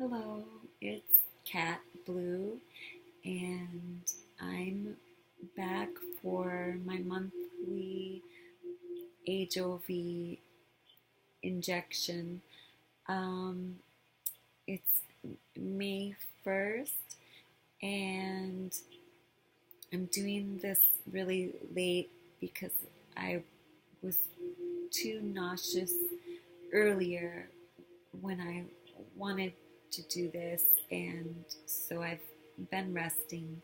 Hello, it's Cat Blue, and I'm back for my monthly Ajovy injection. Um, it's May 1st, and I'm doing this really late because I was too nauseous earlier when I wanted to do this, and so I've been resting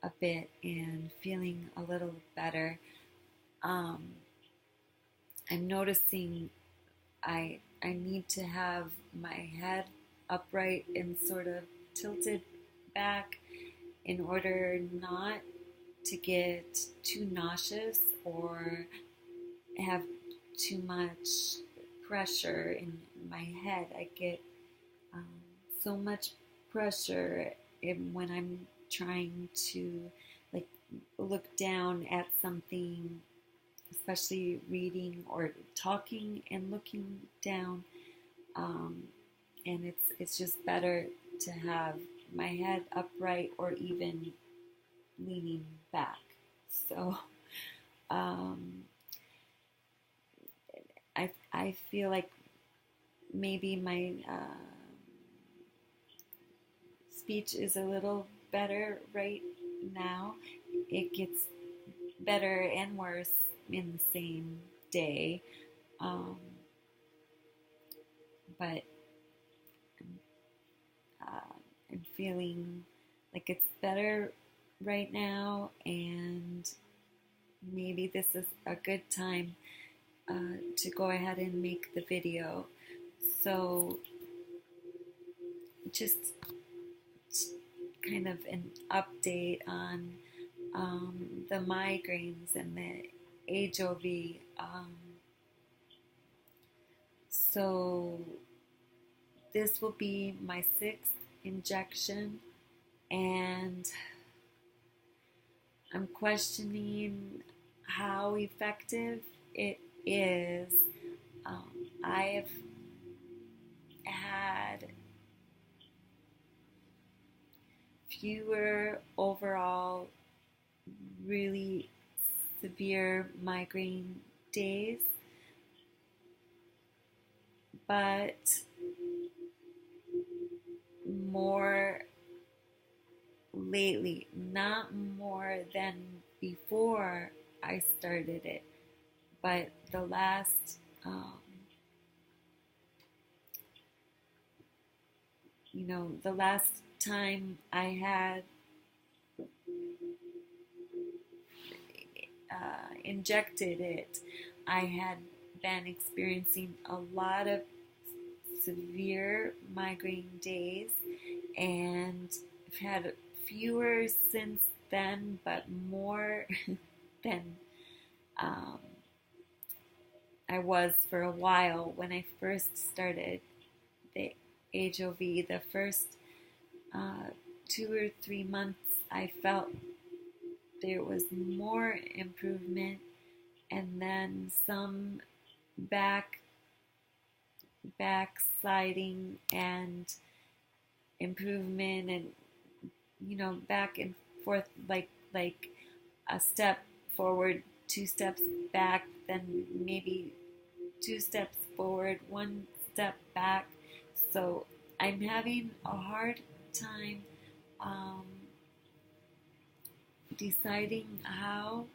a bit and feeling a little better. Um, I'm noticing I need to have my head upright and sort of tilted back in order not to get too nauseous or have too much pressure in my head. I get um, so much pressure when I'm trying to like look down at something, especially reading or talking and looking down. Um, and it's just better to have my head upright or even leaning back. So um, I feel like maybe my speech is a little better right now. It gets better and worse in the same day, um, but uh, I'm feeling like it's better right now, and maybe this is a good time to go ahead and make the video. So just kind of an update on the migraines and the Ajovy. So this will be my sixth injection, and I'm questioning how effective it is. I've had fewer overall really severe migraine days, but more lately, not more than before I started it, but the last time I had injected it, I had been experiencing a lot of severe migraine days, and I've had fewer since then, but more than um, I was for a while when I first started the Ajovy. The first 2 or 3 months, I felt there was more improvement, and then some back backsliding and improvement, and back and forth, like a step forward, 2 steps back, then maybe 2 steps forward, 1 step back. So I'm having a hard time um, deciding how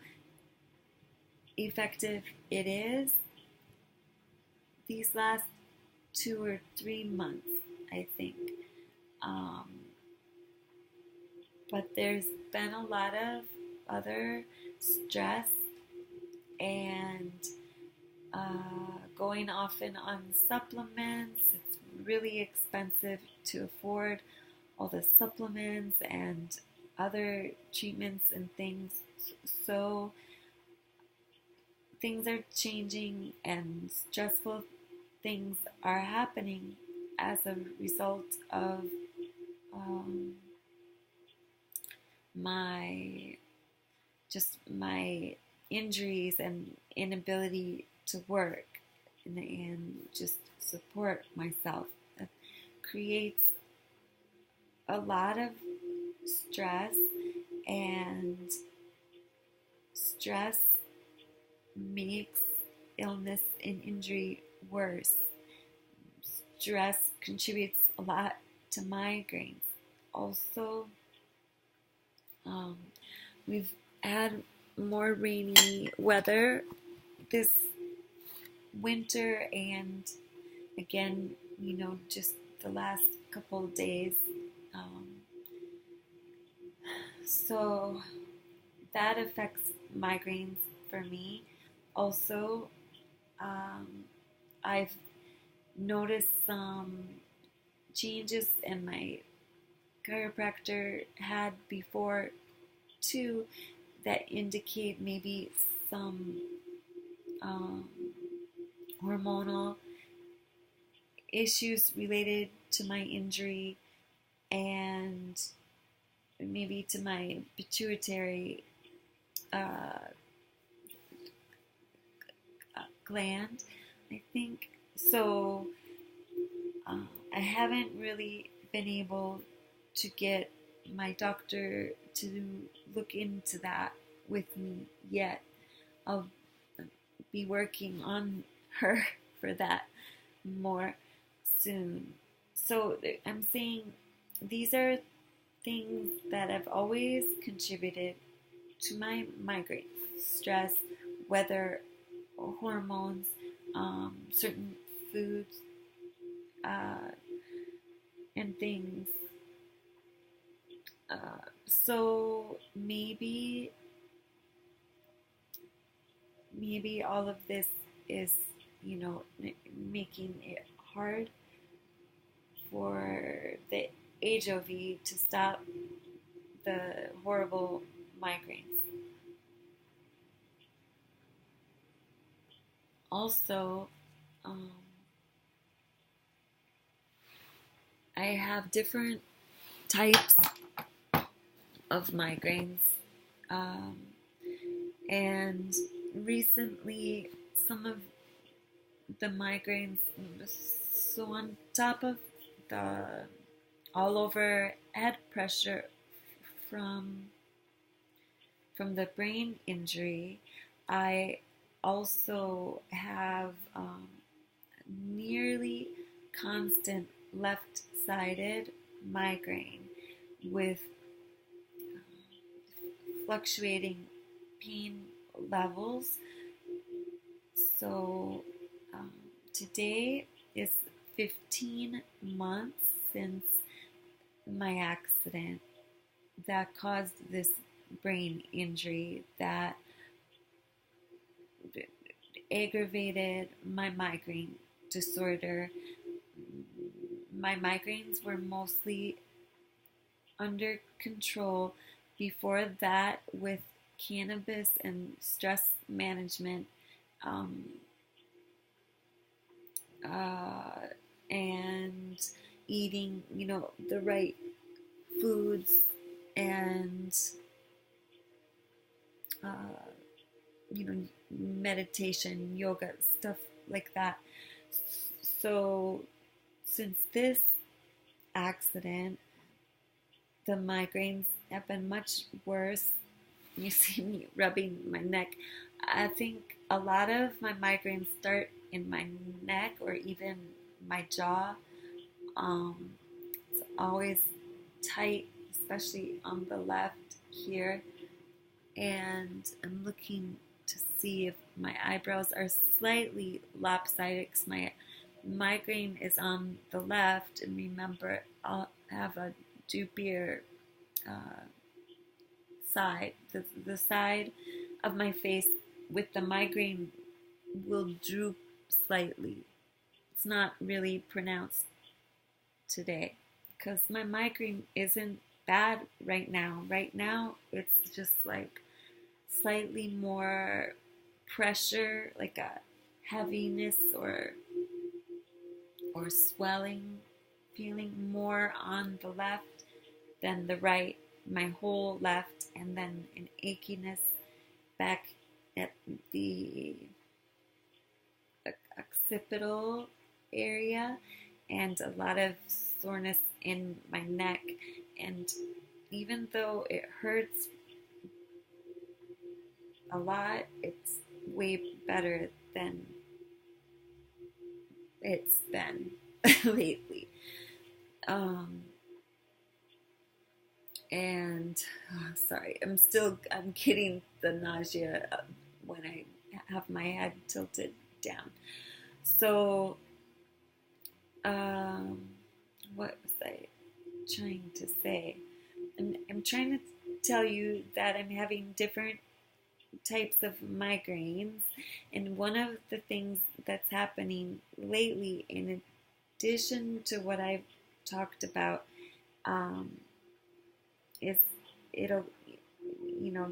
effective it is these last 2 or 3 months, I think. Um, but there's been a lot of other stress and going often on supplements. It's really expensive to afford all the supplements and other treatments and things. So things are changing, and stressful things are happening as a result of um, my my injuries and inability to work and just support myself. That creates a lot of stress, and stress makes illness and injury worse. Stress contributes a lot to migraines. Also, um, we've had more rainy weather this winter, and again, just the last couple of days. Um, so that affects migraines for me. Also, I've noticed some changes in my chiropractor had before too that indicate maybe some um, hormonal issues related to my injury and maybe to my pituitary uh, gland, I think. So I haven't really been able to get my doctor to look into that with me yet. I'll be working on her for that more soon. So I'm saying these are things that have always contributed to my migraine: stress, weather, hormones, certain foods, uh, and things. So maybe all of this is, making it hard for the Ajovy to stop the horrible migraines. Also, um, I have different types of migraines, um, and recently some of the migraines, so on top of the all over head pressure from the brain injury, I also have nearly constant left-sided migraine with fluctuating pain levels. So today is 15 months since my accident that caused this brain injury that aggravated my migraine disorder. My migraines were mostly under control before that with cannabis and stress management, um, uh, and eating, the right foods and, uh, meditation, yoga, stuff like that. So since this accident, the migraines have been much worse. You see me rubbing my neck. I think a lot of my migraines start in my neck or even my jaw. It's always tight, especially on the left here. And I'm looking to see if my eyebrows are slightly lopsided because my migraine is on the left. And remember, I'll have a droopier side. The side of my face with the migraine will droop slightly. It's not really pronounced today because my migraine isn't bad right now. Right now, it's just like slightly more pressure, like a heaviness or swelling, feeling more on the left than the right, my whole left, and then an achiness back at the occipital area and a lot of soreness in my neck. And even though it hurts a lot, it's way better than it's been lately. Um, and sorry, I'm getting the nausea when I have my head tilted down. So, um, what was I trying to say? I'm trying to tell you that I'm having different types of migraines, and one of the things that's happening lately, in addition to what I've talked about, um, is it'll,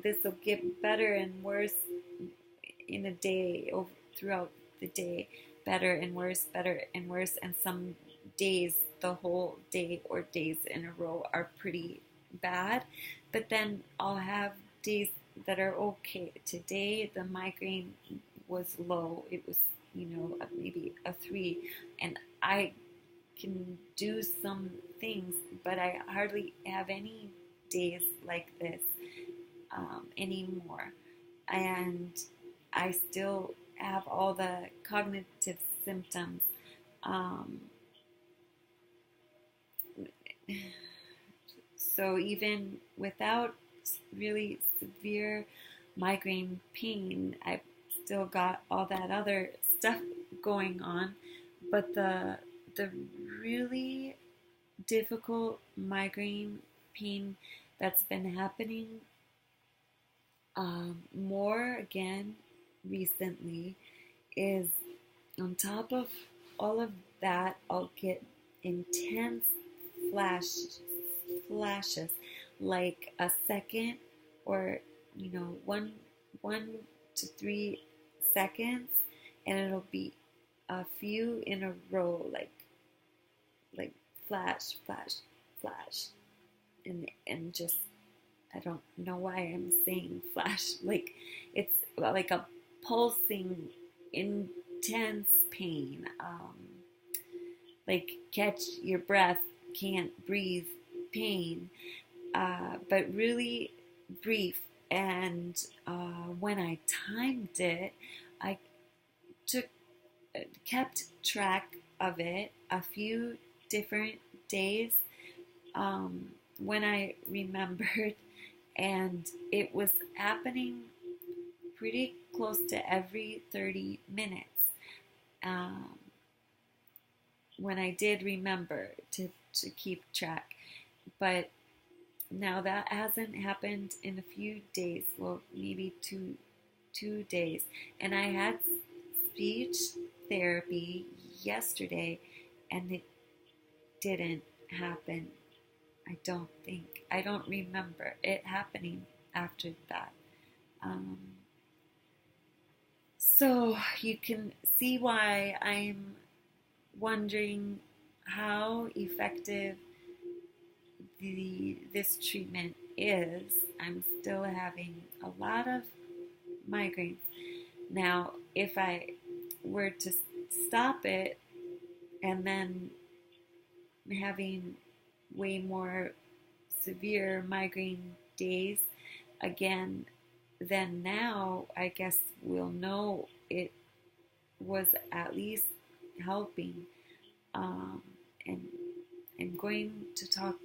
this will get better and worse in a day, throughout the day, better and worse, and some days, the whole day or days in a row, are pretty bad. But then I'll have days that are okay. Today the migraine was low. It was, maybe a 3, and I can do some things, but I hardly have any days like this anymore. And I still have all the cognitive symptoms. So even without really severe migraine pain, I've still got all that other stuff going on. But the really difficult migraine pain that's been happening more again recently is, on top of all of that, I'll get intense flashes, like a second, or 1 to 3 seconds, and it'll be a few in a row, like flash, flash, flash, and just, I don't know why I'm saying flash, like it's like a pulsing, intense pain, like catch your breath, can't breathe pain, but really brief. And when I timed it, I kept track of it a few different days when I remembered, and it was happening pretty close to every 30 minutes when I did remember to keep track. But now that hasn't happened in a few days, well, maybe two days. And I had speech therapy yesterday, and it didn't happen. I don't think. I don't remember it happening after that. So you can see why I'm wondering how effective this treatment is. I'm still having a lot of migraines. Now, if I were to stop it and then having way more severe migraine days again, then now I guess we'll know it was at least helping. And I'm going to talk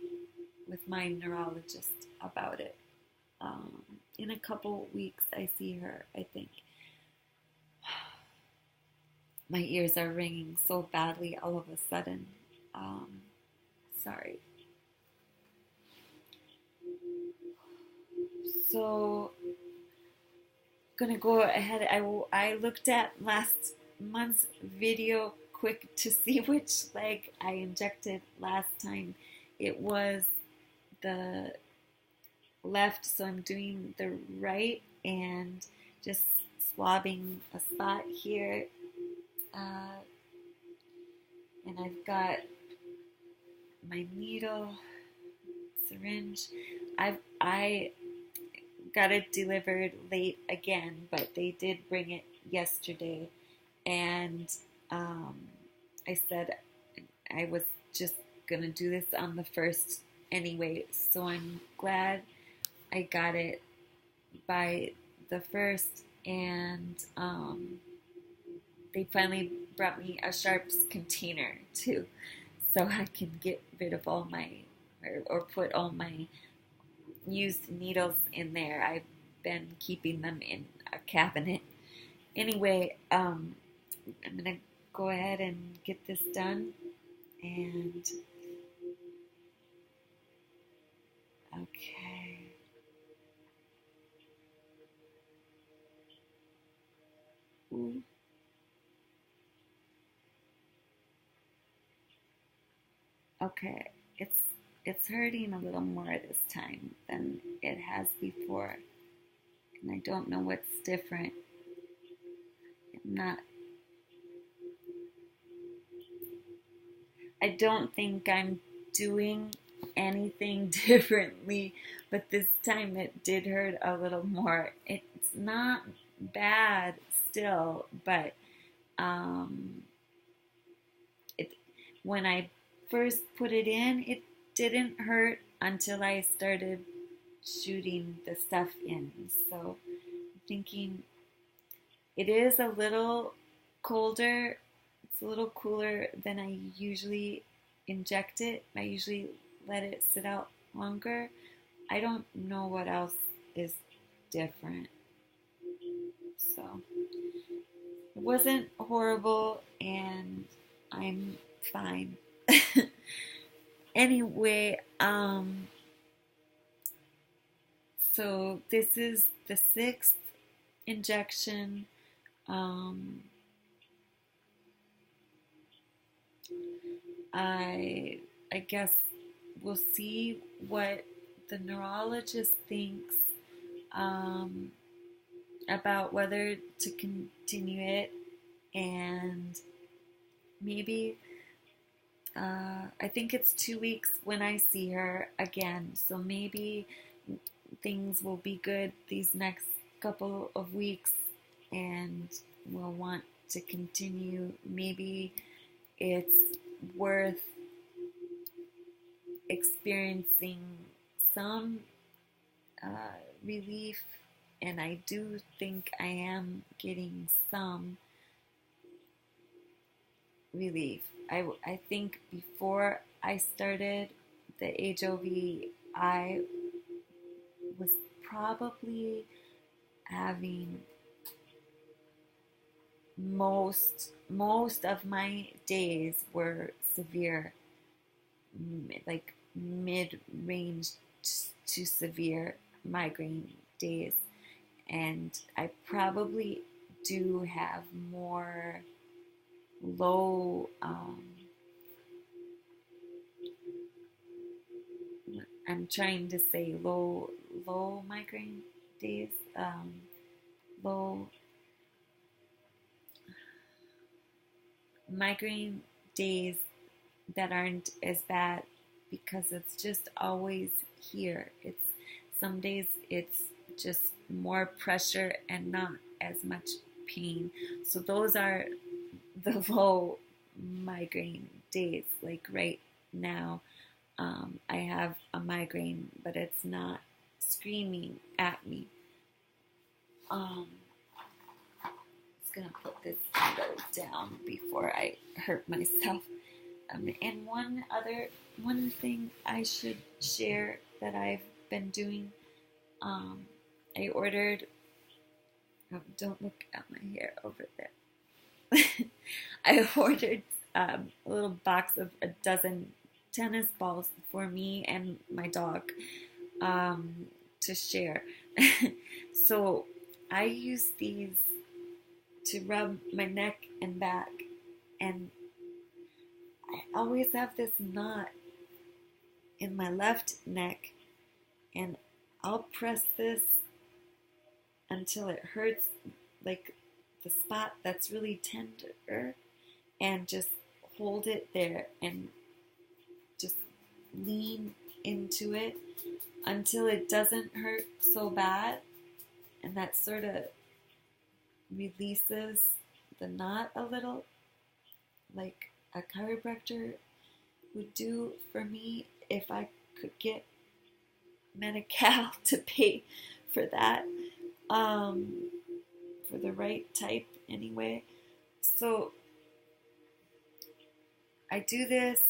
with my neurologist about it. In a couple weeks, I see her, I think. My ears are ringing so badly all of a sudden. Sorry. So, gonna go ahead. I looked at last month's video quick to see which leg I injected last time. It was the left, so I'm doing the right and just swabbing a spot here. And I've got my needle, syringe. I got it delivered late again, but they did bring it yesterday, and I said I was just gonna do this on the first anyway, so I'm glad I got it by the first, and they finally brought me a sharps container too, so I can get rid of all my, or put all my used needles in there. I've been keeping them in a cabinet. Anyway, I'm gonna go ahead and get this done, and okay. Ooh. Okay, it's hurting a little more this time than it has before, and I don't know what's different. I'm not. I don't think I'm doing anything differently, but this time it did hurt a little more. It's not bad still, but um, it when I first put it in, it didn't hurt until I started shooting the stuff in. So I'm thinking it is a little colder. It's a little cooler than I usually inject it. I usually let it sit out longer. I don't know what else is different. So it wasn't horrible, and I'm fine. Anyway, so this is the sixth injection. Um, I guess we'll see what the neurologist thinks about whether to continue it, and maybe I think it's 2 weeks when I see her again, so maybe things will be good these next couple of weeks, and we'll want to continue. Maybe it's worth experiencing some relief, and I do think I am getting some relief. I think before I started the Ajovy, I was probably having most of my days were severe, like mid-range to severe migraine days, and I probably do have more low I'm trying to say low migraine days, low migraine days that aren't as bad, because it's just always here. It's some days it's just more pressure and not as much pain. So those are the low migraine days. Like right now, I have a migraine, but it's not screaming at me. Just gonna put this needle down before I hurt myself. And one thing I should share that I've been doing, I ordered. Oh, don't look at my hair over there. I ordered a little box of a dozen tennis balls for me and my dog to share. So I use these to rub my neck and back, and I always have this knot in my left neck, and I'll press this until it hurts, like the spot that's really tender, and just hold it there and just lean into it until it doesn't hurt so bad, and that sort of releases the knot a little, like a chiropractor would do for me if I could get Medi-Cal to pay for that, for the right type anyway. So I do this,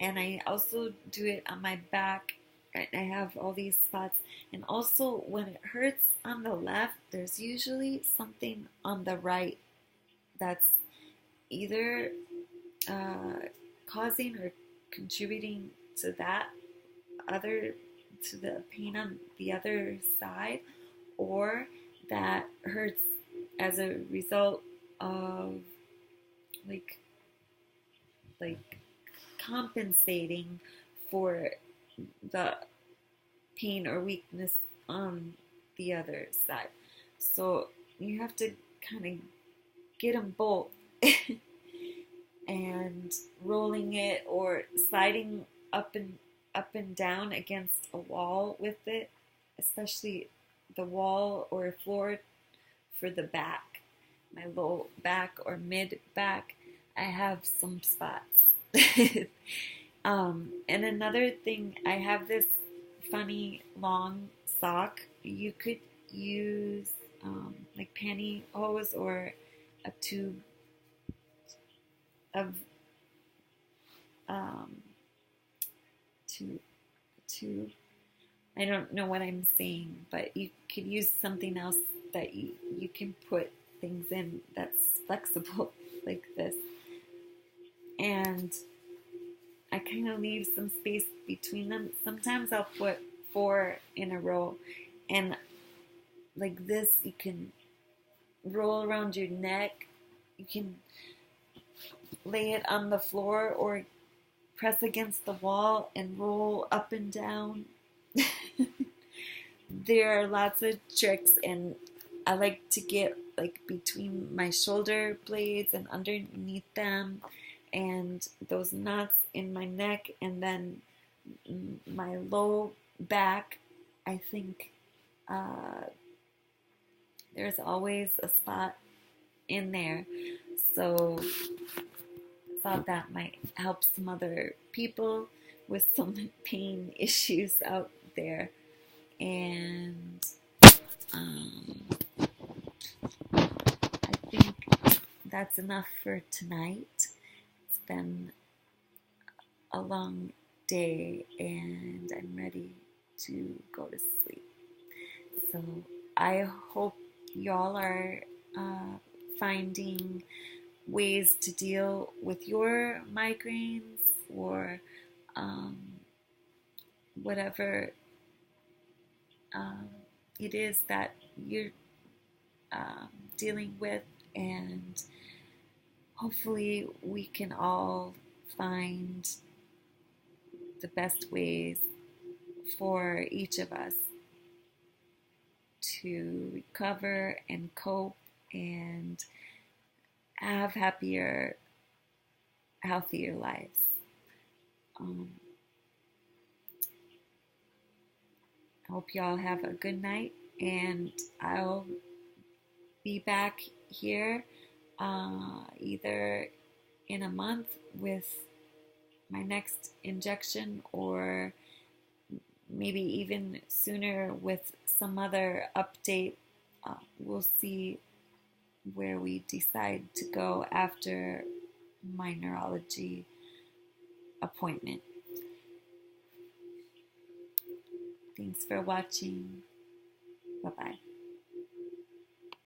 and I also do it on my back. I have all these spots, and also when it hurts on the left, there's usually something on the right that's either causing or contributing to the pain on the other side, or that hurts as a result of like compensating for the pain or weakness on the other side. So you have to kind of get them both and rolling it or sliding up and down against a wall with it, especially the wall or floor for the back, my low back or mid back. I have some spots. And another thing, I have this funny long sock. You could use like pantyhose or a tube of tube. I don't know what I'm saying, but you could use something else that you can put things in that's flexible like this. And I kind of leave some space between them. Sometimes I'll put 4 in a row, and like this, you can roll around your neck. You can lay it on the floor or press against the wall and roll up and down. There are lots of tricks, and I like to get like between my shoulder blades and underneath them, and those knots in my neck, and then my low back. I think there's always a spot in there. So I thought that might help some other people with some pain issues out there. And I think that's enough for tonight. It's been a long day, and I'm ready to go to sleep. So I hope y'all are finding ways to deal with your migraines or whatever it is that you're dealing with, and hopefully we can all find the best ways for each of us to recover and cope and have happier, healthier lives. I hope y'all have a good night, and I'll be back here either in a month with my next injection, or maybe even sooner with some other update. We'll see where we decide to go after my neurology appointment. Thanks for watching. Bye-bye.